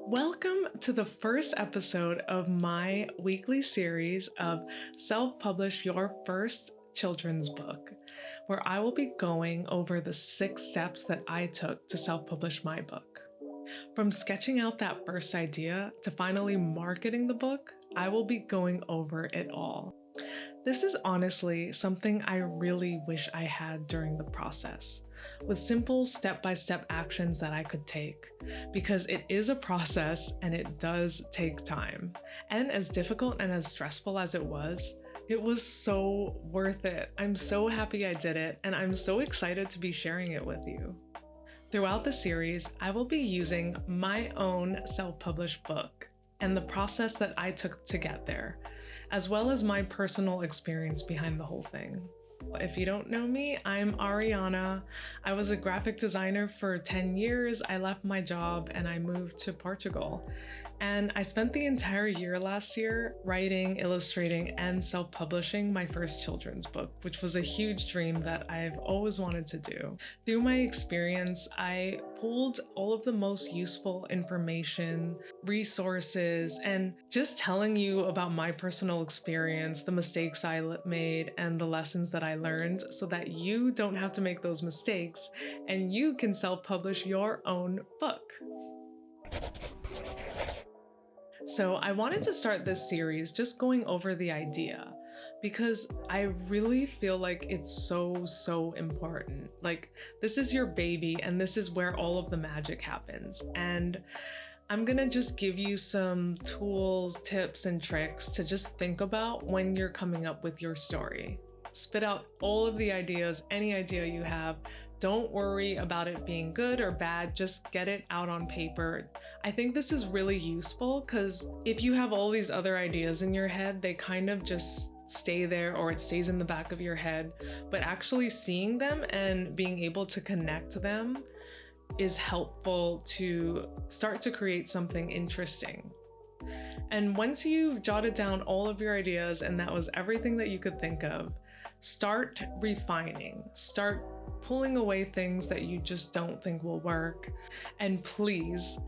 Welcome to the first episode of my weekly series of Self-Publish Your First Children's Book, where I will be going over the 6 steps that I took to self-publish my book. From sketching out that first idea to finally marketing the book, I will be going over it all. This is honestly something I really wish I had during the process, with simple step-by-step actions that I could take, because it is a process and it does take time. And as difficult and as stressful as it was so worth it. I'm so happy I did it, and I'm so excited to be sharing it with you. Throughout the series, I will be using my own self-published book and the process that I took to get there, as well as my personal experience behind the whole thing. If you don't know me, I'm Ariana. I was a graphic designer for 10 years. I left my job and I moved to Portugal. And I spent the entire year last year writing, illustrating, and self-publishing my first children's book, which was a huge dream that I've always wanted to do. Through my experience, I pulled all of the most useful information, resources, and just telling you about my personal experience, the mistakes I made, and the lessons that I learned so that you don't have to make those mistakes and you can self-publish your own book. So I wanted to start this series just going over the idea because I really feel like it's so important. Like, this is your baby and this is where all of the magic happens. And I'm gonna just give you some tools, tips, and tricks to just think about when you're coming up with your story. Spit out all of the ideas, any idea you have. Don't worry about it being good or bad, just get it out on paper. I think this is really useful because if you have all these other ideas in your head, they kind of just stay there or it stays in the back of your head. But actually seeing them and being able to connect them is helpful to start to create something interesting. And once you've jotted down all of your ideas and that was everything that you could think of, start refining, start pulling away things that you just don't think will work. And please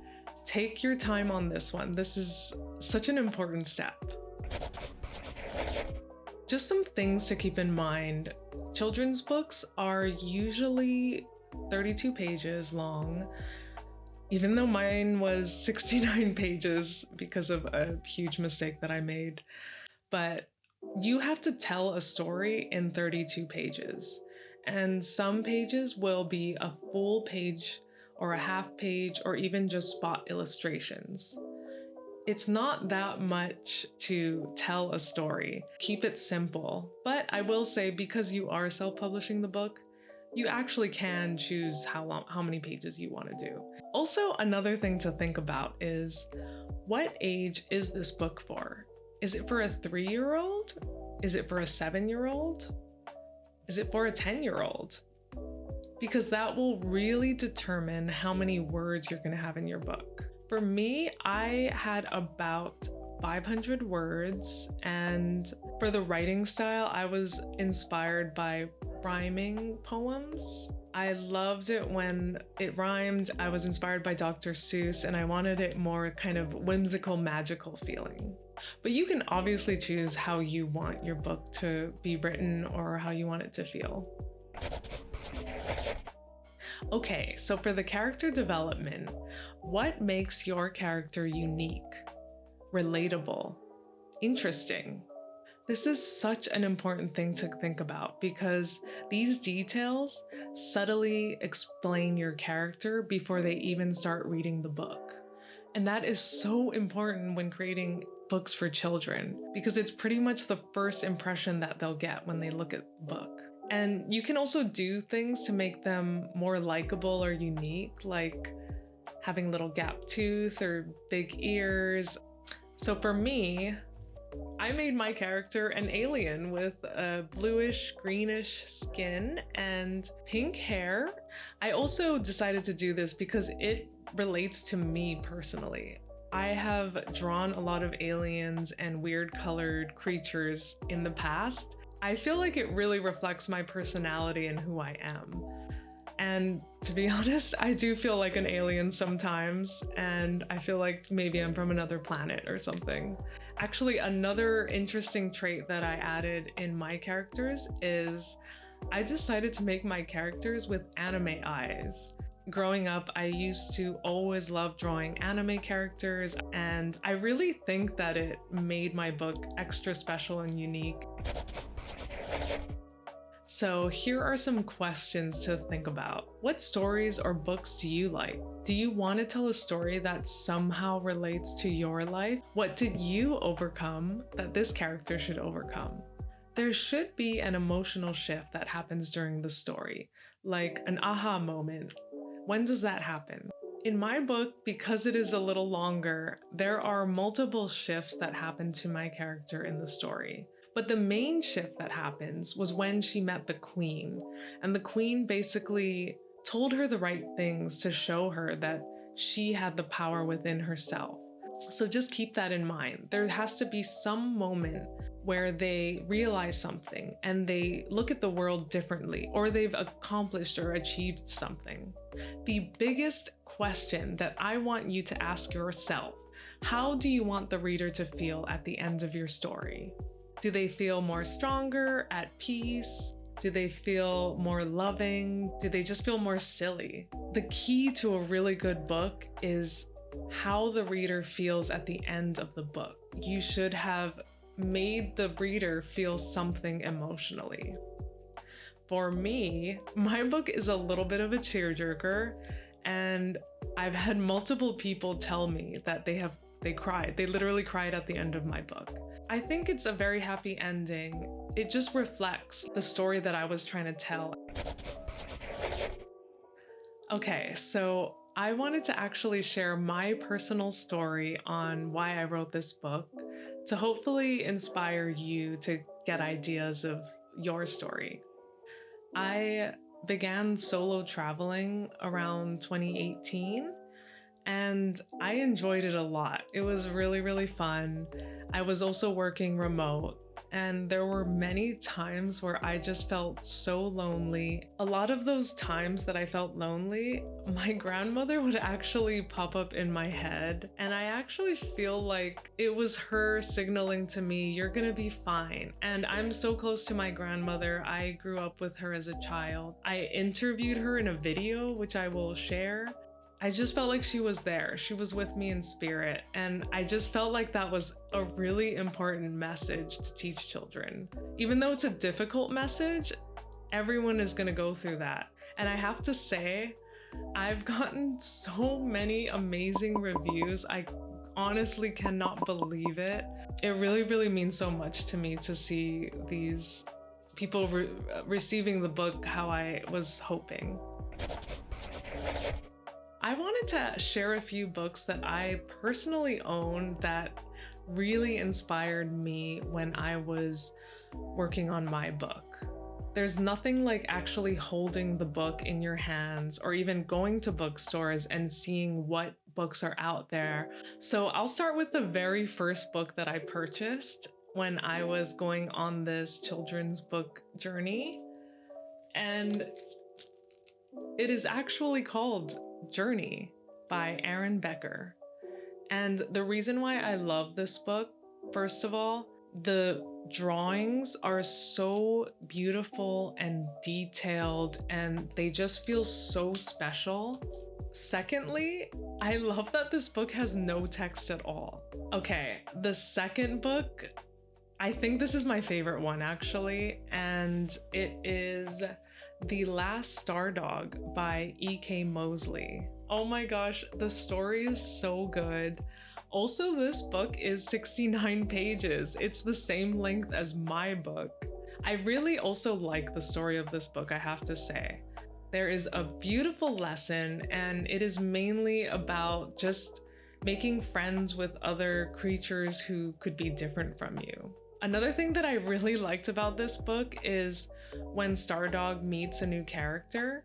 take your time on this one. This is such an important step. Just some things to keep in mind. Children's books are usually 32 pages long, even though mine was 69 pages because of a huge mistake that I made. But you have to tell a story in 32 pages. And some pages will be a full page or a half page or even just spot illustrations. It's not that much to tell a story. Keep it simple. But I will say, because you are self-publishing the book, you actually can choose how many pages you want to do. Also, another thing to think about is, what age is this book for? Is it for a 3-year-old? Is it for a 7-year-old? Is it for a 10-year-old? Because that will really determine how many words you're going to have in your book. For me, I had about 500 words, and for the writing style, I was inspired by rhyming poems. I loved it when it rhymed. I was inspired by Dr. Seuss, and I wanted it more kind of whimsical, magical feeling. But you can obviously choose how you want your book to be written or how you want it to feel. Okay, so for the character development, what makes your character unique, relatable, interesting? This is such an important thing to think about because these details subtly explain your character before they even start reading the book. And that is so important when creating books for children because it's pretty much the first impression that they'll get when they look at the book. And you can also do things to make them more likable or unique, like having little gap tooth or big ears. So for me, I made my character an alien with a bluish, greenish skin and pink hair. I also decided to do this because it relates to me personally. I have drawn a lot of aliens and weird colored creatures in the past. I feel like it really reflects my personality and who I am. And to be honest, I do feel like an alien sometimes, and I feel like maybe I'm from another planet or something. Actually, another interesting trait that I added in my characters is I decided to make my characters with anime eyes. Growing up, I used to always love drawing anime characters, and I really think that it made my book extra special and unique. So here are some questions to think about. What stories or books do you like? Do you want to tell a story that somehow relates to your life? What did you overcome that this character should overcome? There should be an emotional shift that happens during the story, like an aha moment. When does that happen? In my book, because it is a little longer, there are multiple shifts that happen to my character in the story. But the main shift that happens was when she met the queen, and the queen basically told her the right things to show her that she had the power within herself. So just keep that in mind. There has to be some moment where they realize something and they look at the world differently, or they've accomplished or achieved something. The biggest question that I want you to ask yourself: how do you want the reader to feel at the end of your story? Do they feel more stronger, at peace? Do they feel more loving? Do they just feel more silly? The key to a really good book is how the reader feels at the end of the book. You should have made the reader feel something emotionally. For me, my book is a little bit of a tearjerker, and I've had multiple people tell me that they cried. They literally cried at the end of my book. I think it's a very happy ending. It just reflects the story that I was trying to tell. Okay, so I wanted to actually share my personal story on why I wrote this book to hopefully inspire you to get ideas of your story. I began solo traveling around 2018, and I enjoyed it a lot. It was really, really fun. I was also working remote, and there were many times where I just felt so lonely. A lot of those times that I felt lonely, my grandmother would actually pop up in my head, and I actually feel like it was her signaling to me, "You're gonna be fine." And I'm so close to my grandmother. I grew up with her as a child. I interviewed her in a video, which I will share. I just felt like she was there. She was with me in spirit. And I just felt like that was a really important message to teach children. Even though it's a difficult message, everyone is gonna go through that. And I have to say, I've gotten so many amazing reviews. I honestly cannot believe it. It really, really means so much to me to see these people receiving the book how I was hoping. I wanted to share a few books that I personally own that really inspired me when I was working on my book. There's nothing like actually holding the book in your hands or even going to bookstores and seeing what books are out there. So I'll start with the very first book that I purchased when I was going on this children's book journey. And it is actually called Journey by Aaron Becker. And the reason why I love this book, first of all, the drawings are so beautiful and detailed, and they just feel so special. Secondly, I love that this book has no text at all. Okay, the second book, I think this is my favorite one actually, and it is The Last Star Dog by E.K. Mosley. Oh my gosh, the story is so good. Also, this book is 69 pages. It's the same length as my book. I really also like the story of this book, I have to say. There is a beautiful lesson, and it is mainly about just making friends with other creatures who could be different from you. Another thing that I really liked about this book is when Stardog meets a new character,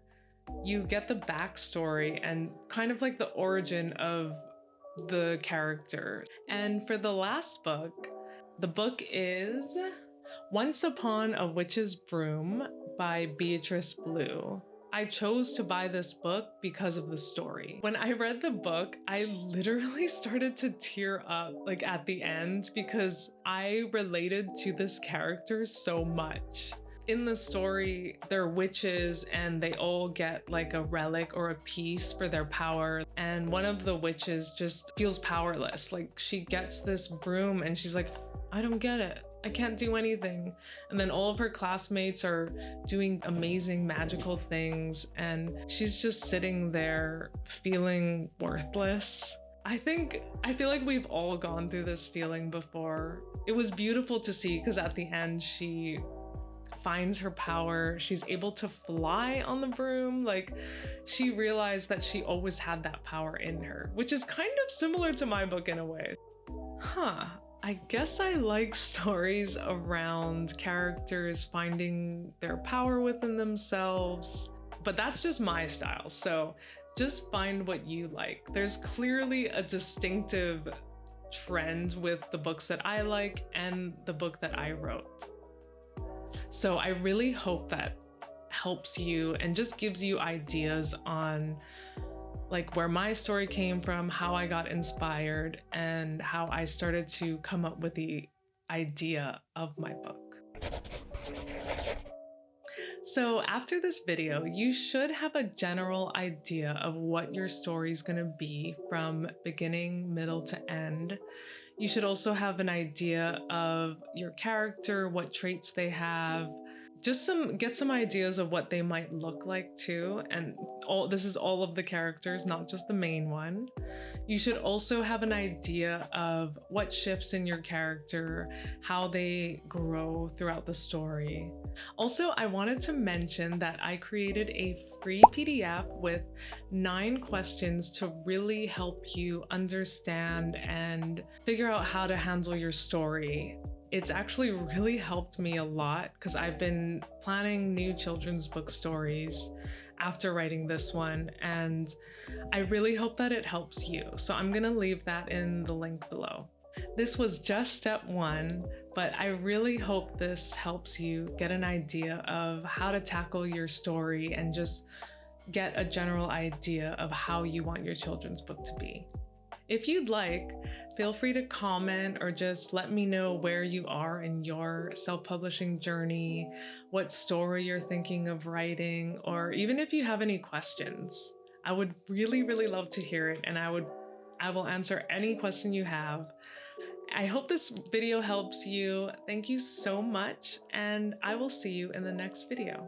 you get the backstory and kind of like the origin of the character. And for the last book, the book is Once Upon a Witch's Broom by Beatrice Blue. I chose to buy this book because of the story. When I read the book, I literally started to tear up like at the end because I related to this character so much. In the story, they're witches and they all get like a relic or a piece for their power. And one of the witches just feels powerless. Like she gets this broom and she's like, I don't get it. I can't do anything. And then all of her classmates are doing amazing magical things and she's just sitting there feeling worthless. I feel like we've all gone through this feeling before. It was beautiful to see because at the end she finds her power. She's able to fly on the broom. Like she realized that she always had that power in her, which is kind of similar to my book in a way. I guess I like stories around characters finding their power within themselves, but that's just my style. So just find what you like. There's clearly a distinctive trend with the books that I like and the book that I wrote. So I really hope that helps you and just gives you ideas on like where my story came from, how I got inspired, and how I started to come up with the idea of my book. So after this video, you should have a general idea of what your story is going to be from beginning, middle to end. You should also have an idea of your character, what traits they have, just get some ideas of what they might look like too. And this is all of the characters, not just the main one. You should also have an idea of what shifts in your character, how they grow throughout the story. Also, I wanted to mention that I created a free PDF with 9 questions to really help you understand and figure out how to handle your story. It's actually really helped me a lot because I've been planning new children's book stories after writing this one, and I really hope that it helps you. So I'm gonna leave that in the link below. This was just step 1, but I really hope this helps you get an idea of how to tackle your story and just get a general idea of how you want your children's book to be. If you'd like, feel free to comment or just let me know where you are in your self-publishing journey, what story you're thinking of writing, or even if you have any questions. I would really, really love to hear it, and I will answer any question you have. I hope this video helps you. Thank you so much, and I will see you in the next video.